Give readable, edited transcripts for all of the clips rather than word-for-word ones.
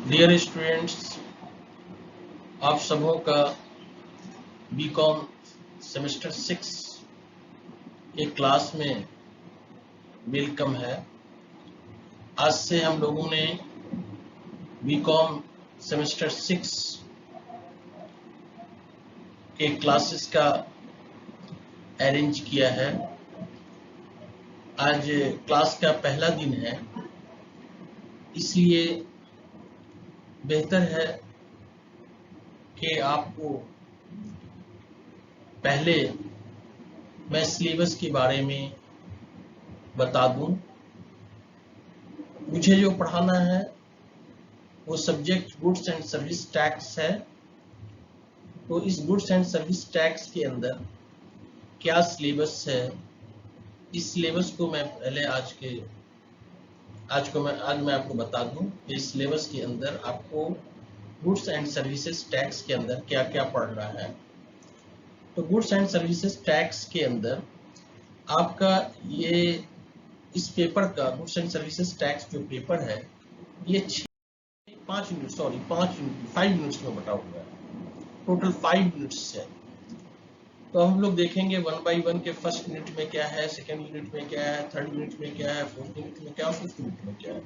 Dear students, आप सबों का बीकॉम सेमेस्टर 6 के क्लास में वेलकम है। आज से हम लोगों ने बीकॉम सेमेस्टर 6 के क्लासेस का अरेंज किया है। आज क्लास का पहला दिन है, इसलिए बेहतर है कि आपको पहले मैं सिलेबस के बारे में बता दूं। मुझे जो पढ़ाना है वो subject goods and service tax है। तो इस गुड्स एंड सर्विस टैक्स के अंदर क्या सिलेबस है, इस सिलेबस को मैं पहले आज मैं आपको बता दूं। इस सिलेबस के अंदर आपको गुड्स एंड सर्विसेज टैक्स के अंदर क्या क्या पढ़ना है। तो गुड्स एंड सर्विसेज टैक्स के अंदर आपका ये इस पेपर का गुड्स एंड सर्विसेज टैक्स जो पेपर है ये 5 यूनिट्स में बटा हुआ है। टोटल 5 यूनिट्स है। तो हम लोग देखेंगे वन बाय वन के फर्स्ट यूनिट में क्या है, सेकंड यूनिट में क्या है, थर्ड यूनिट में क्या है, फोर्थ यूनिट में क्या है, फिफ्थ यूनिट में क्या है।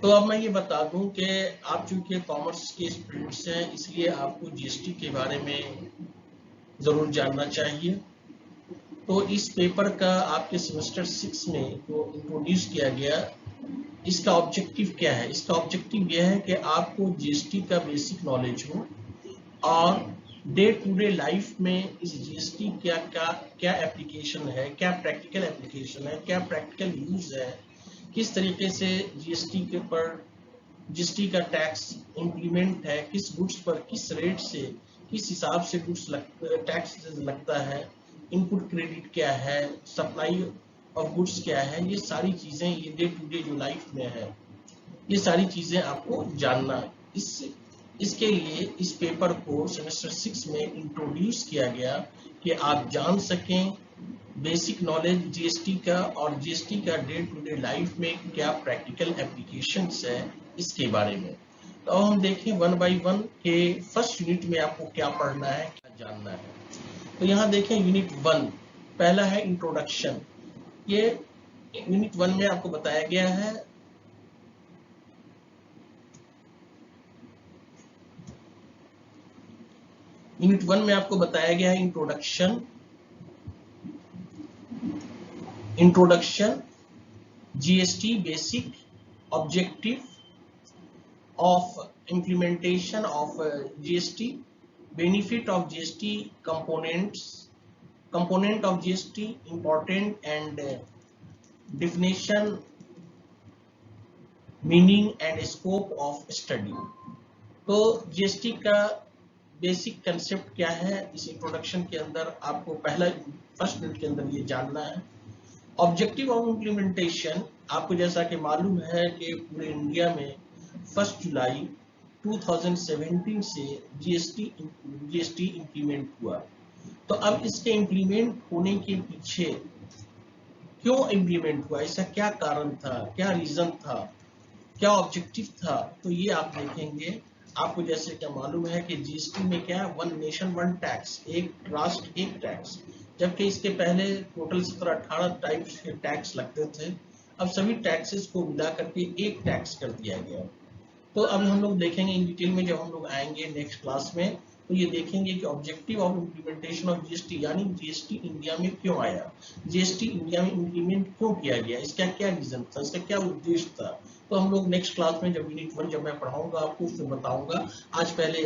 तो अब मैं ये बता दूं कि आप चूंकि कॉमर्स के स्टूडेंट्स हैं, इसलिए आपको जीएसटी के बारे में जरूर जानना चाहिए। तो इस पेपर का आपके सेमेस्टर 6 में जो इंट्रोड्यूस किया गया, इसका ऑब्जेक्टिव क्या है? इसका ऑब्जेक्टिव यह है कि आपको जीएसटी का बेसिक नॉलेज हो और डे टू डे लाइफ में इस जीएसटी क्या एप्लीकेशन है, क्या प्रैक्टिकल एप्लीकेशन है, क्या प्रैक्टिकल यूज है, किस तरीके से जीएसटी का टैक्स इंप्लीमेंट है, किस गुड्स पर किस रेट से किस हिसाब से गुड्स टैक्स लगता है, इनपुट क्रेडिट क्या है, सप्लाई ऑफ गुड्स क्या है, ये सारी चीजें ये डे टू डे जो लाइफ में है, ये सारी चीजें आपको जानना है। इसके लिए इस पेपर को सेमेस्टर 6 में इंट्रोड्यूस किया गया कि आप जान सकें बेसिक नॉलेज जीएसटी का और जीएसटी का डे टू डे लाइफ में क्या प्रैक्टिकल एप्लीकेशंस है इसके बारे में। तो अब हम देखें वन बाय वन के फर्स्ट यूनिट में आपको क्या पढ़ना है, क्या जानना है। तो यहाँ देखें यूनिट 1 पहला है इंट्रोडक्शन। ये यूनिट 1 में आपको बताया गया है यूनिट 1 में आपको बताया गया है introduction GST basic objective of implementation of GST, benefit of GST component of GST, important and definition, meaning and scope of study. तो जीएसटी का बेसिक कंसेप्ट क्या है, इस इंट्रोडक्शन के अंदर आपको फर्स्ट यूनिट के अंदर ये जानना है। ऑब्जेक्टिव ऑफ इम्प्लीमेंटेशन, आपको जैसा कि मालूम है कि पूरे इंडिया में 1 जुलाई 2017 से जीएसटी इंप्लीमेंट हुआ। तो अब इसके इंप्लीमेंट होने के पीछे क्यों इंप्लीमेंट हुआ, इसका क्या कारण था, क्या रीजन था, क्या ऑब्जेक्टिव था, तो ये आप देखेंगे। आपको जैसे क्या मालूम है कि जीएसटी में क्या है, वन नेशन वन टैक्स, एक राष्ट्र एक टैक्स, जबकि इसके पहले टोटल 17-18 टाइप्स के टैक्स लगते थे। अब सभी टैक्सेस को मिला करके एक टैक्स कर दिया गया। तो अब हम लोग देखेंगे इन डिटेल में, जब हम लोग आएंगे नेक्स्ट क्लास में, तो ये देखेंगे कि objective of implementation of GST, यानी जीएसटी इंडिया में क्यों आया, जीएसटी इंडिया में इम्प्लीमेंट क्यों किया गया, इसका क्या रीजन था, इसका क्या उद्देश्य था। तो हम लोग नेक्स्ट क्लास में जब यूनिट 1 जब मैं पढ़ाऊंगा आपको उसमें बताऊंगा। आज पहले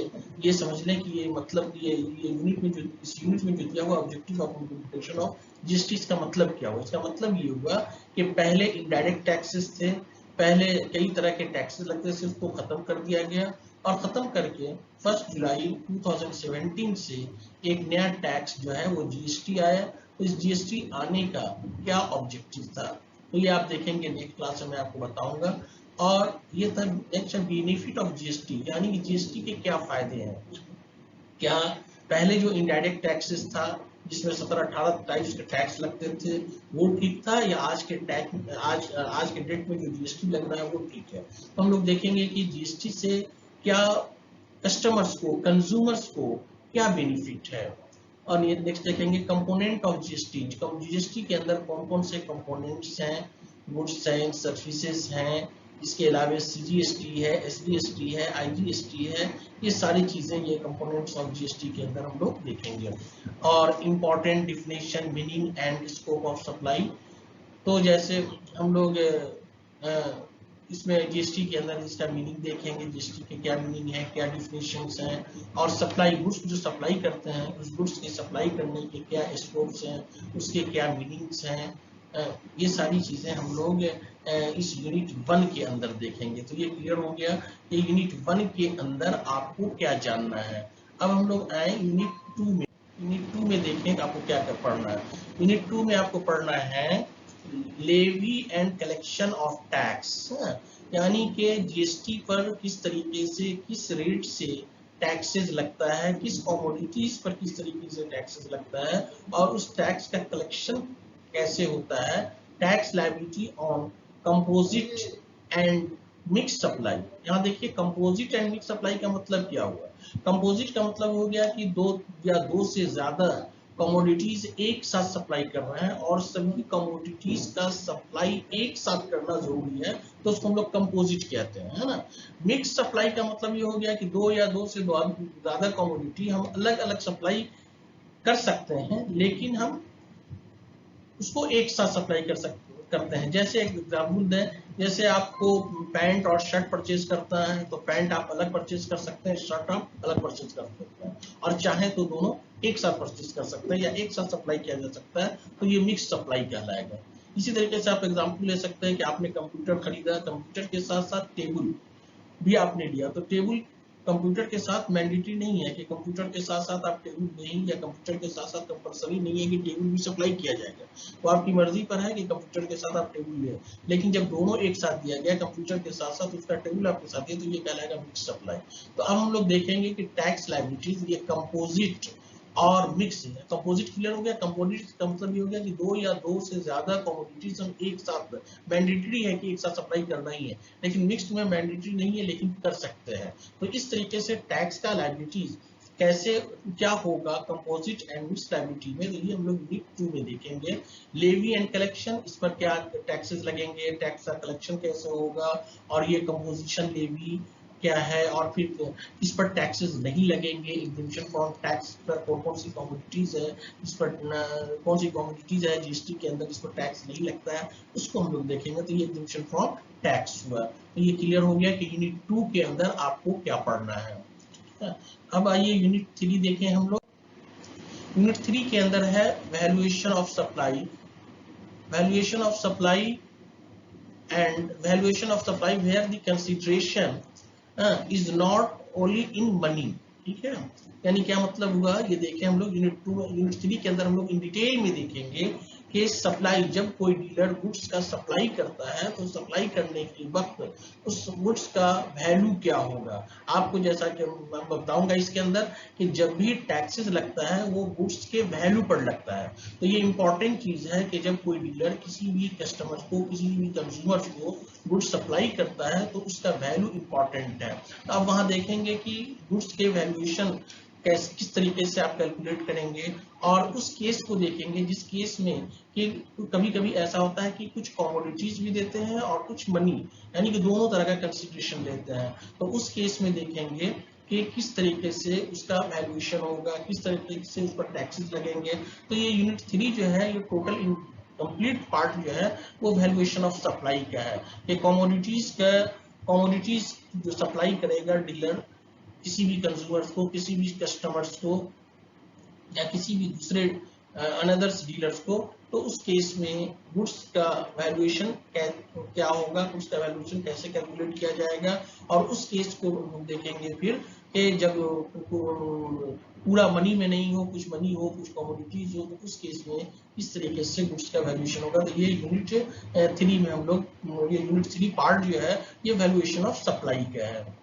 ये समझ लें कि ये मतलब ये यूनिट में जो इस यूनिट में जो दिया हुआ objective of implementation of GST, इसका मतलब क्या हुआ। इसका मतलब ये हुआ कि पहले इनडायरेक्ट टैक्सेस थे, पहले कई तरह के टैक्सेस लगते थे, उसको खत्म कर दिया गया और खत्म करके 1 जुलाई 2017 से एक नया टैक्स जो है वो जीएसटी आया। तो इस जीएसटी आने का क्या ऑब्जेक्टिव था, तो ये आप देखेंगे नेक्स्ट क्लास में मैं आपको बताऊंगा। और ये था नेक्स्ट बेनिफिट ऑफ जीएसटी, यानी कि जीएसटी के क्या फायदे हैं। क्या पहले जो इनडायरेक्ट टैक्सेस था जिसमें 17-18 टाइप्स के टैक्स लगते थे, वो ठीक था, या आज के आज के डेट में जो जीएसटी लग रहा है वो ठीक है? तो हम लोग देखेंगे कि जीएसटी से क्या कस्टमर्स को, कंज्यूमर्स को क्या बेनिफिट है। और ये नेक्स्ट देखेंगे कंपोनेंट ऑफ जीएसटी। जीएसटी के अंदर कौन कौन से कंपोनेंट्स हैं, गुड्स हैं, सर्विसेज हैं, इसके अलावा सीजीएसटी है, एसडीएसटी है, आईजीएसटी है, ये सारी चीजें, ये कंपोनेंट्स ऑफ जीएसटी के अंदर हम लोग देखेंगे। और important definition, meaning and scope of supply. तो जैसे हम लोग इसमें जीएसटी के अंदर इसका मीनिंग देखेंगे, जीएसटी के क्या मीनिंग है, क्या डिफिनेशंस हैं, और सप्लाई, गुड्स जो सप्लाई करते हैं उस गुड्स के सप्लाई करने के क्या स्कोप्स हैं, उसके क्या मीनिंग्स हैं, ये सारी चीजें हम लोग इस यूनिट 1 के अंदर देखेंगे। तो ये क्लियर हो गया कि यूनिट 1 के अंदर आपको क्या जानना है। अब हम लोग आए यूनिट 2 में। यूनिट 2 में देखें कि आपको क्या पढ़ना है। यूनिट 2 में आपको पढ़ना है levy and collection of tax, यानी कि जीएसटी पर किस तरीके से, किस रेट से टैक्सेस लगता है, किस कमोडिटीज पर किस तरीके से टैक्सेस लगता है, और उस टैक्स का कलेक्शन कैसे होता है। Tax liability on composite and mix supply. यहाँ देखिए कंपोजिट एंड मिक्स सप्लाई का मतलब क्या हुआ। कंपोजिट का मतलब हो गया कि दो या दो से ज्यादा कमोडिटीज एक साथ सप्लाई कर रहे हैं, और सभी कमोडिटीज का सप्लाई एक साथ करना जरूरी है, तो उसको हम लोग कंपोजिट कहते हैं, है ना। मिक्स सप्लाई का मतलब ये हो गया कि दो या दो से ज्यादा कमोडिटी हम अलग अलग सप्लाई कर सकते हैं, लेकिन हम उसको एक साथ सप्लाई करते हैं। जैसे एक एग्जाम्पल दें, जैसे आपको पैंट और शर्ट परचेज करता है, तो पैंट आप अलग परचेज कर सकते हैं, शर्ट आप अलग परचेज कर सकते हैं, और चाहे तो दोनों एक साथ परचेज कर सकते हैं या एक साथ सप्लाई किया जा सकता है, तो ये मिक्स सप्लाई कहलाएगा। इसी तरीके से आप एग्जाम्पल ले सकते हैं कि आपने कंप्यूटर खरीदा, कंप्यूटर के साथ साथ टेबल भी आपने लिया, तो टेबल कंप्यूटर के साथ मैंडेटरी नहीं है कि कंप्यूटर के साथ साथ आप टेबल नहीं, या कंप्यूटर के साथ साथ कंपलसरी नहीं है कि टेबल भी सप्लाई किया जाएगा। तो आपकी मर्जी पर है कि कंप्यूटर के साथ आप टेबल ले, लेकिन जब दोनों एक साथ दिया गया, कंप्यूटर के साथ साथ उसका टेबल आपके साथ है, तो ये कहलाएगा मिक्स सप्लाई। तो अब हम लोग देखेंगे कि टैक्स लायबिलिटीज ये कंपोजिट और मिक्स है। कंपोजिट क्लियर हो गया। कंपोजिट का मतलब ये हो गया कि दो या दो से ज्यादा कमोडिटीज हम एक साथ, मैंडेटरी है कि एक साथ सप्लाई करना ही है, लेकिन मिक्स्ड में मैंडेटरी नहीं है लेकिन कर सकते हैं। तो इस तरीके से टैक्स का लायबिलिटीज कैसे क्या होगा कंपोजिट एंड मिक्स लायबिलिटी में, तो ये हम लोग यूनिट 2 में देखेंगे। लेवी एंड कलेक्शन, इस पर क्या टैक्सेस लगेंगे, टैक्स का कलेक्शन कैसे होगा, और ये कंपोजिशन लेवी क्या है, और फिर इस पर टैक्सेस नहीं लगेंगे। एग्जेम्पशन फ्रॉम टैक्स पर कौन कौन सी कमोडिटीज है, इस पर कौन सी कमोडिटीज है जीएसटी के अंदर इस पर टैक्स नहीं लगता है, उसको हम लोग देखेंगे। तो ये एग्जेम्पशन फ्रॉम टैक्स हुआ। तो ये क्लियर हो गया कि यूनिट 2 के अंदर आपको क्या पढ़ना है। अब आइए यूनिट 3 देखें हम लोग। यूनिट 3 के अंदर है valuation of supply. Valuation of supply and valuation of supply where the consideration is not only in money। ठीक है, यानी क्या मतलब हुआ ये देखें हम लोग यूनिट 2 यूनिट 3 के अंदर हम लोग इन डिटेल में देखेंगे कि सप्लाई, जब कोई डीलर गुड्स का सप्लाई करता है तो सप्लाई करने के वक्त उस गुड्स का वैल्यू क्या होगा। आपको जैसा कि मैं बताऊंगा इसके अंदर कि जब भी टैक्सेस लगता है वो गुड्स के वैल्यू पर लगता है। तो ये इंपॉर्टेंट चीज है कि जब कोई डीलर किसी भी कस्टमर को, किसी भी कंज्यूमर को गुड्स सप्लाई करता है तो उसका वैल्यू इंपॉर्टेंट है। तो आप वहां देखेंगे कि गुड्स के वैल्यूएशन किस तरीके से आप कैलकुलेट करेंगे, और उस केस को देखेंगे जिस केस में कि कभी कभी ऐसा होता है कि कुछ कमोडिटीज भी देते हैं और कुछ मनी, यानी कि दोनों तरह का कंसिडरेशन लेते हैं। तो उस केस में देखेंगे कि किस तरीके से उसका वैल्यूएशन होगा, किस तरीके से उस पर टैक्सेस लगेंगे। तो ये यूनिट 3 जो है, ये टोटल कंप्लीट पार्ट जो है वो वैल्यूएशन ऑफ सप्लाई का है कि कमोडिटीज जो सप्लाई करेगा डीलर किसी भी कंज्यूमर्स को, किसी भी कस्टमर्स को, या किसी भी दूसरे अनदर्स डीलर्स को, तो उस केस में गुड्स का वैल्यूएशन क्या होगा, गुड्स का वैल्यूएशन कैसे कैलकुलेट किया जाएगा। और उस केस को हम देखेंगे फिर कि जब पूरा मनी में नहीं हो, कुछ मनी हो, कुछ कमोडिटीज हो, तो उस केस में किस तरीके से गुड्स का वैल्यूएशन होगा। तो ये यूनिट 3 में हम लोग, ये यूनिट 3 पार्ट जो है ये वैल्यूएशन ऑफ सप्लाई का है।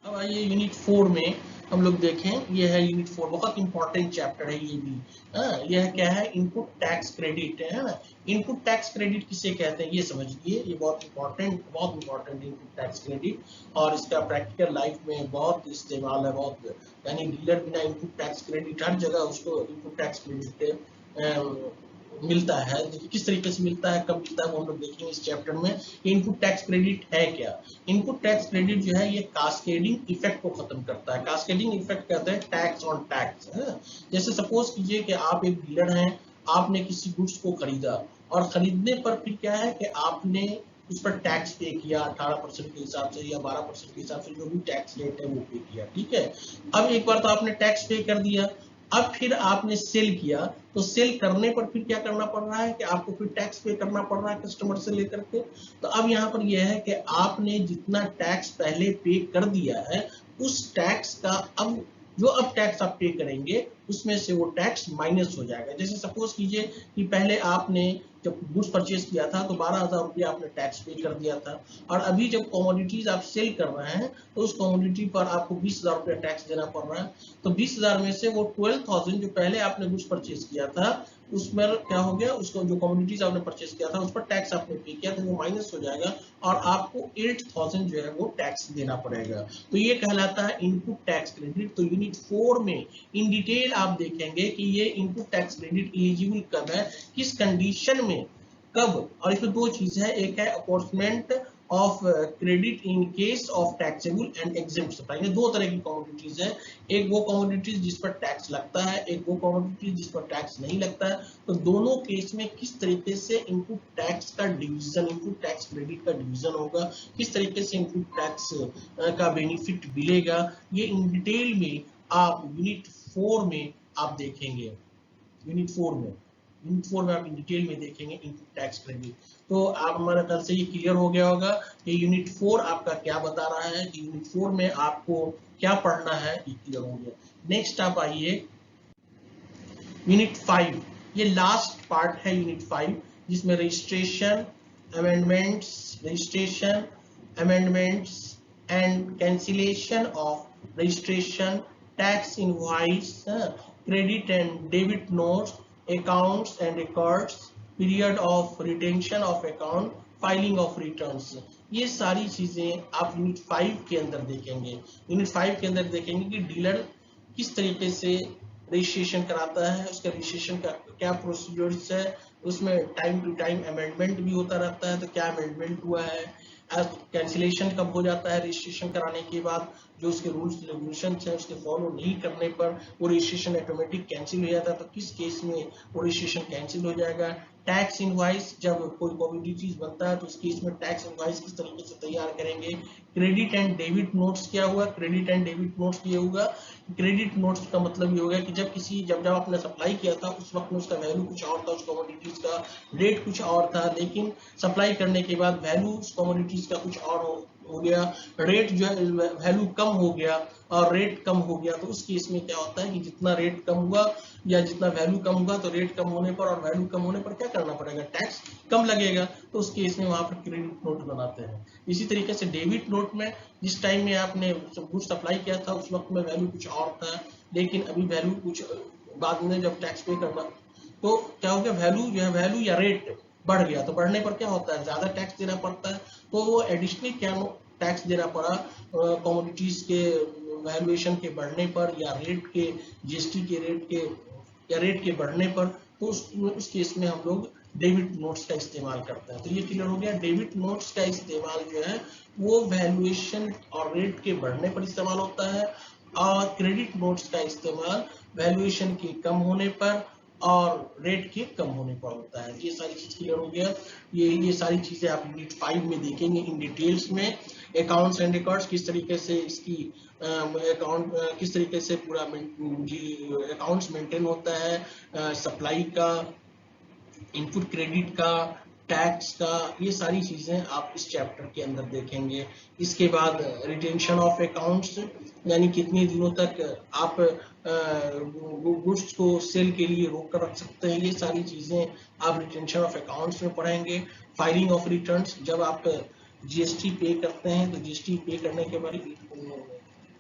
अब आइए यूनिट 4 में। हम लोग देखें, ये है यूनिट 4, बहुत इंपॉर्टेंट चैप्टर है ये भी। यह क्या है, इनपुट टैक्स क्रेडिट है ना। इनपुट टैक्स क्रेडिट किसे कहते हैं ये समझिए, ये बहुत इंपॉर्टेंट इनपुट टैक्स क्रेडिट। और इसका प्रैक्टिकल लाइफ में बहुत इस्तेमाल है, बहुत, यानी डीलर बिना इनपुट टैक्स क्रेडिट, हर जगह उसको इनपुट टैक्स क्रेडिट मिलता है। देखिए किस तरीके से मिलता है, कब मिलता है, वो हम लोग देखेंगे इस चैप्टर में। इनपुट टैक्स क्रेडिट है क्या। इनपुट टैक्स क्रेडिट जो है ये कास्केडिंग इफेक्ट को खत्म करता है। कास्केडिंग इफेक्ट कहते हैं टैक्स ऑन टैक्स है। जैसे सपोज कीजिए कि आप एक डीलर हैं, आपने किसी गुड्स को खरीदा, और खरीदने पर फिर क्या है कि आपने उस पर टैक्स पे किया 18% के हिसाब से या 12% के हिसाब से, जो भी टैक्स रेट है वो पे किया, ठीक है। अब एक बार तो आपने टैक्स पे कर दिया, अब फिर आपने सेल किया, तो सेल करने पर फिर क्या करना पड़ रहा है कि आपको फिर टैक्स पे करना पड़ रहा है कस्टमर से लेकर के। तो अब यहाँ पर यह है कि आपने जितना टैक्स पहले पे कर दिया है, उस टैक्स का अब टैक्स आप पे करेंगे उसमें से वो टैक्स माइनस हो जाएगा। जैसे सपोज कीजिए कि पहले आपने जब गुड्स परचेज किया था तो 12,000 रुपया आपने टैक्स पे कर दिया था, और अभी जब कमोडिटीज आप सेल कर रहे हैं तो उस कमोडिटी पर आपको 20,000 रुपया टैक्स देना पड़ रहा है। तो 20,000 में से वो 12,000 जो पहले आपने गुड्स परचेज किया था, उसमें क्या हो गया, उसको जो कमोडिटीज आपने परचेज किया था उस पर टैक्स आपने पे किया, तो वो माइनस हो जाएगा और आपको 8,000 जो है वो टैक्स देना पड़ेगा। तो ये कहलाता है इनपुट टैक्स क्रेडिट। तो यूनिट 4 में इन डिटेल आप देखेंगे कि ये इनपुट टैक्स क्रेडिट एलिजिबल कब है, किस कंडीशन में, कब। और इसमें दो चीज है, एक है apportionment of credit in case of taxable and exempt supply. ये दो तरह की कमोडिटीज है, एक वो कमोडिटीज जिस पर टैक्स लगता है, एक वो कमोडिटीज जिस पर टैक्स नहीं लगता है। तो दोनों केस में किस तरीके से इनपुट टैक्स का डिवीजन, इनपुट टैक्स क्रेडिट का डिवीजन होगा, किस तरीके से इनपुट टैक्स का बेनिफिट मिलेगा, ये इन डिटेल में आप यूनिट 4 में आप देखेंगे। यूनिट 4 में आप डिटेल में देखेंगे इनपुट टैक्स क्रेडिट। तो आप, हमारा कल से ये क्लियर हो गया होगा कि यूनिट 4 आपका क्या बता रहा है, कि यूनिट 4 में आपको क्या पढ़ना है, ये क्लियर हो गया। नेक्स्ट आप आइए यूनिट 5, ये लास्ट पार्ट है यूनिट 5, जिसमें registration amendments and cancellation of registration, tax invoice, credit and debit notes, accounts and records, period of retention of account, filing of returns, ये सारी चीजें आप यूनिट 5 के अंदर देखेंगे। यूनिट 5 के अंदर देखेंगे कि डीलर किस तरीके से रजिस्ट्रेशन कराता है, उसका रजिस्ट्रेशन का क्या प्रोसीजर्स है, उसमें टाइम टू टाइम अमेंडमेंट भी होता रहता है, तो क्या अमेंडमेंट हुआ है, कैंसिलेशन कब हो जाता है रजिस्ट्रेशन कराने के बाद, जो उसके रूल्स रेगुलेशन है उसके फॉलो नहीं करने पर वो रजिस्ट्रेशन ऑटोमेटिक कैंसिल हो जाता है, तो किस केस में वो रजिस्ट्रेशन कैंसिल हो जाएगा। टैक्स इनवाइस, जब कोई कमोडिटीज बनता है तो उस केस में टैक्स इनवाइस किस तरीके से तैयार करेंगे। क्रेडिट एंड डेबिट नोट्स क्या हुआ, क्रेडिट एंड डेबिट नोट्स ये होगा, क्रेडिट नोट्स का मतलब ये होगा कि जब आपने सप्लाई किया था उस वक्त में उसका वैल्यू कुछ और था, उस कमोडिटीज का रेट कुछ और था, लेकिन सप्लाई करने के बाद वैल्यू उस कमोडिटीज का कुछ और हो गया, रेट जो है वैल्यू कम हो गया और रेट कम हो गया। तो उस केस में क्या होता है कि जितना रेट कम हुआ या जितना वैल्यू कम हुआ, तो रेट कम होने पर और वैल्यू कम होने पर क्या करना पड़ेगा, टैक्स कम लगेगा, तो उस केस में वहां पर क्रेडिट नोट बनाते हैं। इसी तरीके से डेबिट नोट में, जिस टाइम में आपने गुड्स सप्लाई किया था उस वक्त में वैल्यू कुछ और था, लेकिन अभी वैल्यू कुछ बाद में जब टैक्स पे करना, तो क्या हो गया, वैल्यू जो है, वैल्यू या रेट बढ़ गया, तो बढ़ने पर क्या होता है, ज्यादा टैक्स देना पड़ता है, तो वो एडिशनल क्या टैक्स देना पड़ा कमोडिटीज के वैल्यूएशन के बढ़ने पर या रेट के, जीएसटी के रेट के बढ़ने पर। तो उस केस में हम लोग डेबिट नोट्स का इस्तेमाल करते हैं। तो ये क्लियर हो गया, डेबिट नोट्स का इस्तेमाल जो है वो वैल्यूएशन और रेट के बढ़ने पर इस्तेमाल होता है, और क्रेडिट नोट्स का इस्तेमाल वैल्यूएशन के कम होने पर और रेट के कम होने पर होता है। ये सारी चीज क्लियर हो गया। ये सारी चीजें आप यूनिट 5 में देखेंगे इन डिटेल्स में। अकाउंट्स एंड रिकॉर्ड्स, किस तरीके से इसकी अकाउंट किस तरीके से पूरा अकाउंट्स मेंटेन होता है, सप्लाई का, इनपुट क्रेडिट का, टैक्स का, ये सारी चीजें आप इस चैप्टर के अंदर देखेंगे। इसके बाद रिटेंशन ऑफ अकाउंट्स, यानी कितने दिनों तक आप गुड्स को सेल के लिए रोक कर रख सकते हैं, ये सारी चीजें आप रिटेंशन ऑफ अकाउंट्स में पढ़ेंगे। फाइलिंग ऑफ रिटर्न्स, जब आप जीएसटी पे करते हैं तो जीएसटी पे करने के बाद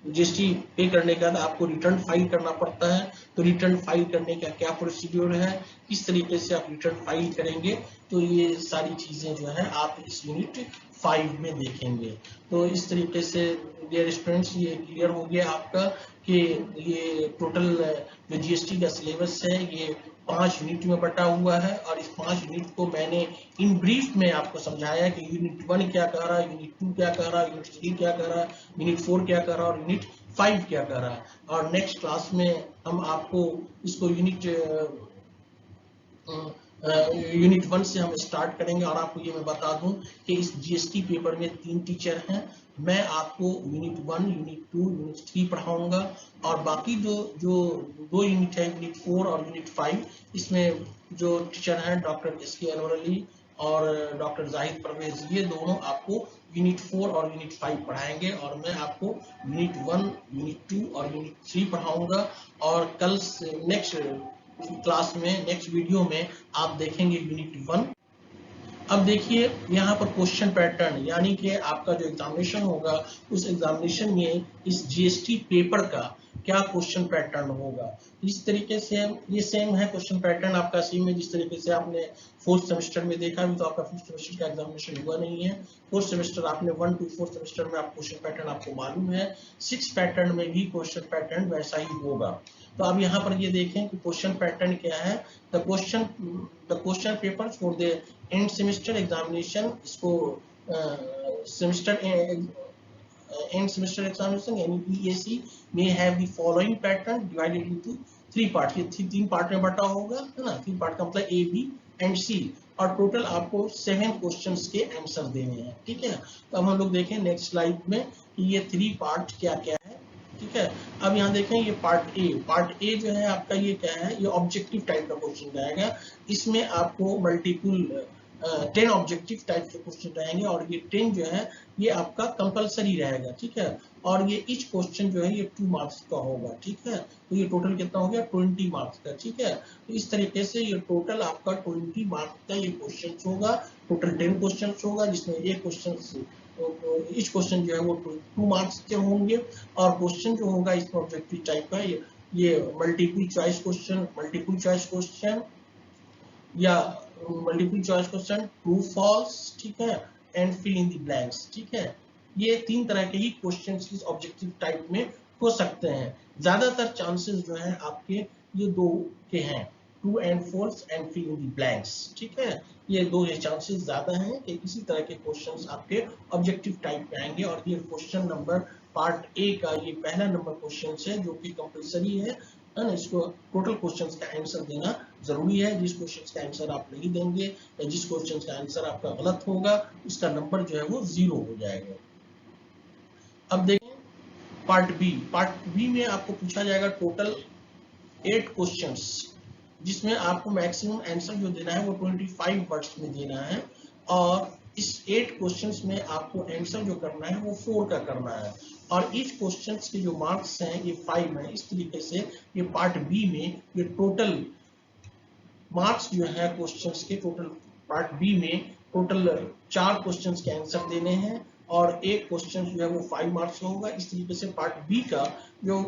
जीएसटी पे करने के बाद आपको रिटर्न फाइल करना पड़ता है। तो रिटर्न फाइल करने का क्या प्रोसीड्यूर है, किस तरीके से आप रिटर्न फाइल करेंगे, तो ये सारी चीजें जो है आप इस यूनिट 5 में देखेंगे। तो इस तरीके से डियर स्टूडेंट्स ये क्लियर हो गया आपका कि ये टोटल जो जीएसटी का सिलेबस है ये 5 यूनिट में बटा हुआ है, और इस 5 यूनिट को मैंने इन ब्रीफ में आपको समझाया कि यूनिट 1 क्या कह रहा है, यूनिट 2 क्या कह रहा है, यूनिट 3 क्या कह रहा है, यूनिट 4 क्या कह रहा है और यूनिट 5 क्या कह रहा है। और नेक्स्ट क्लास में हम आपको इसको यूनिट 1 से हम स्टार्ट करेंगे। और आपको ये मैं बता दूं कि इस जीएसटी पेपर में 3 टीचर हैं। मैं आपको यूनिट 1, यूनिट 2, यूनिट 3 पढ़ाऊंगा, और बाकी जो जो 2 यूनिट है, यूनिट 4 और यूनिट 5, इसमें जो टीचर हैं डॉक्टर एस.के. अनवर अली और डॉक्टर जाहिद परवेज, ये दोनों आपको यूनिट 4 और यूनिट 5 पढ़ाएंगे, और मैं आपको यूनिट 1, यूनिट 2 और यूनिट 3 पढ़ाऊंगा। और कल नेक्स्ट क्लास में, नेक्स्ट वीडियो में आप देखेंगे यूनिट 1। अब देखिए यहाँ पर क्वेश्चन पैटर्न, यानी कि आपका जो एग्जामिनेशन होगा उस एग्जामिनेशन में इस जीएसटी पेपर का क्या क्वेश्चन पैटर्न होगा। इस तरीके से ये सेम है क्वेश्चन पैटर्न आपका, सेम है जिस तरीके से आपने 4th सेमेस्टर में देखा भी, तो आपका 5th सेमेस्टर का एग्जामिनेशन हुआ नहीं है। 4th सेमेस्टर आपने 1 to 4 सेमेस्टर में आप क्वेश्चन पैटर्न आपको मालूम है। 6th पैटर्न में भी क्वेश्चन पैटर्न वैसा ही होगा। तो अब यहाँ पर ये देखें कि क्वेश्चन पैटर्न क्या है। The question paper for the end semester examination, इसको सेमेस्टर end semester examination यानी EAC may have the following pattern divided into 3 parts। ये 3 पार्ट में बटा होगा, है ना। 3 पार्ट का मतलब A, B एंड C, और टोटल आपको 7 क्वेश्चंस के आंसर देने हैं, ठीक है। तो अब हम लोग देखें नेक्स्ट स्लाइड में कि ये 3 पार्ट क्या क्या है, ठीक है। अब यहाँ देखें ये पार्ट ए जो है आपका, ये क्या है, ये ऑब्जेक्टिव टाइप का क्वेश्चन रहेगा। इसमें आपको मल्टीपल 10 ऑब्जेक्टिव टाइप के क्वेश्चन रहेंगे, और ये 10 जो है ये आपका कंपलसरी रहेगा, ठीक है। और ये ईच क्वेश्चन जो है ये 2 मार्क्स का होगा, ठीक है। तो ये टोटल कितना हो गया, 20 मार्क्स का, ठीक है। तो इस तरीके से ये टोटल आपका 20 मार्क्स का ये क्वेश्चन होगा। टोटल 10 क्वेश्चन होगा, जिसमें एक क्वेश्चन, ईच क्वेश्चन जो है वो 2 मार्क्स के होंगे। और क्वेश्चन जो होगा इसमें ऑब्जेक्टिव टाइप का, ये मल्टीपल चॉइस क्वेश्चन या multiple choice question, true false, ठीक है, and fill in the blanks, ठीक है। ये 3 तरह के ही क्वेश्चंस इस ऑब्जेक्टिव टाइप में हो सकते हैं। ज्यादातर चांसेस जो है आपके ये 2 के हैं, true and false and fill in the blanks, ठीक है। ये 2 चांसेस ज्यादा हैं कि इसी तरह के क्वेश्चंस आपके ऑब्जेक्टिव टाइप में आएंगे। और ये क्वेश्चन नंबर पार्ट ए का ये पहला नंबर क्वेश्चन है जो कि कंपलसरी है ना। इसको टोटल क्वेश्चंस का आंसर देना जरूरी है। जिस क्वेश्चंस का आंसर आप नहीं देंगे या जिस क्वेश्चन का आंसर आपका गलत होगा उसका नंबर जो है वो 0 हो जाएगा। अब देखें पार्ट बी में आपको पूछा जाएगा टोटल 8 क्वेश्चंस, जिसमें आपको मैक्सिमम आंसर जो देना है वो 25 वर्ड्स में देना है। और इस 8 क्वेश्चंस में आपको आंसर जो करना है वो 4 का करना है, और इस क्वेश्चंस के जो मार्क्स हैं ये 5 है। इस तरीके से ये पार्ट बी में ये टोटल मार्क्स जो है क्वेश्चंस के, टोटल पार्ट बी में टोटल 4 क्वेश्चंस के आंसर देने हैं, और एक क्वेश्चन जो है वो 5 मार्क्स का होगा। इस तरीके से पार्ट बी का जो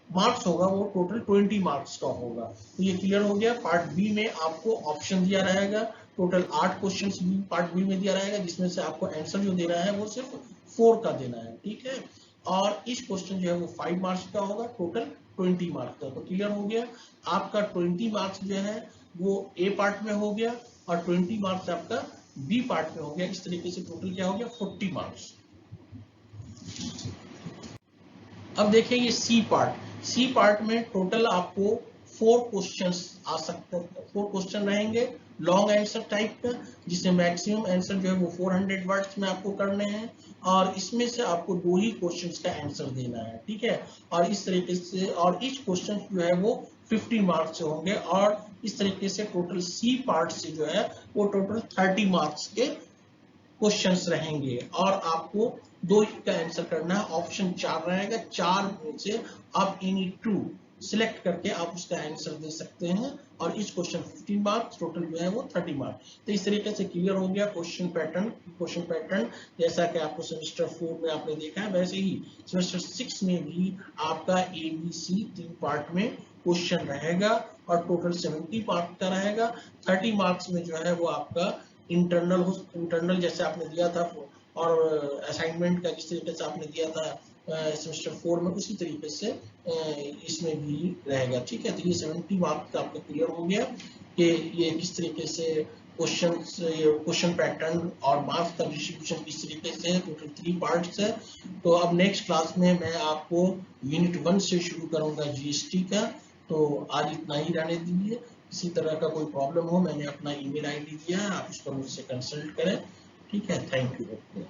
मार्क्स होगा वो टोटल 20 मार्क्स का होगा। तो ये क्लियर हो गया। पार्ट बी में आपको ऑप्शन दिया रहेगा, टोटल 8 क्वेश्चंस पार्ट बी में दिया रहेगा, जिसमें से आपको आंसर जो देना है वो सिर्फ 4 का देना है, ठीक है। और इस क्वेश्चन जो है वो 5 मार्क्स का होगा, टोटल 20 मार्क्स का। तो क्लियर हो गया, आपका 20 मार्क्स जो है वो ए पार्ट में हो गया, और 20 मार्क्स आपका बी पार्ट में हो गया। इस तरीके से टोटल क्या हो गया, 40 मार्क्स। अब देखिए ये सी पार्ट में टोटल आपको 4 क्वेश्चंस आ सकते हैं, 4 क्वेश्चन रहेंगे लॉन्ग आंसर टाइप का, जिसमें मैक्सिमम आंसर जो है वो 400 वर्ड्स में आपको करने हैं, और इसमें से आपको 2 ही क्वेश्चंस का आंसर देना है, ठीक है। और इस तरीके से, और ईच क्वेश्चन जो है वो 50 मार्क्स से होंगे, और इस तरीके से टोटल सी पार्ट से जो है वो टोटल 30 मार्क्स के क्वेश्चंस रहेंगे, और आपको 2 ही का आंसर करना है। ऑप्शन 4 रहेगा, 4 में से आप एनी 2 सिलेक्ट करके आप उसका आंसर दे सकते हैं, और इस क्वेश्चन 15 मार्क्स, टोटल जो है वो 30 मार्क्स। तो इस तरीके से क्लियर हो गया क्वेश्चन पैटर्न जैसा कि आपको सेमेस्टर 4 में आपने देखा है, वैसे ही सेमेस्टर 6 में भी आपका ABC 3 पार्ट में क्वेश्चन रहेगा, और टोटल 70 मार्क्स का रहेगा। 30 मार्क्स में जो है वो आपका इंटरनल जैसे आपने दिया था, और असाइनमेंट का जिस तरीके से आपने दिया था सेमेस्टर 4 में, उसी तरीके से इसमें भी रहेगा। ठीक है, तो ये 70 मार्क्स का आपका क्लियर हो गया कि ये किस तरीके से क्वेश्चन पैटर्न और मार्क्स का डिस्ट्रीब्यूशन किस तरीके से, टोटल 3 पार्ट्स है। तो अब नेक्स्ट क्लास में मैं आपको यूनिट 1 से शुरू करूंगा GST का। तो आज इतना ही रहने दीजिए। किसी तरह का कोई प्रॉब्लम हो, मैंने अपना ईमेल ID दिया है, आप उस पर मुझसे कंसल्ट करें। ठीक है, थैंक यू।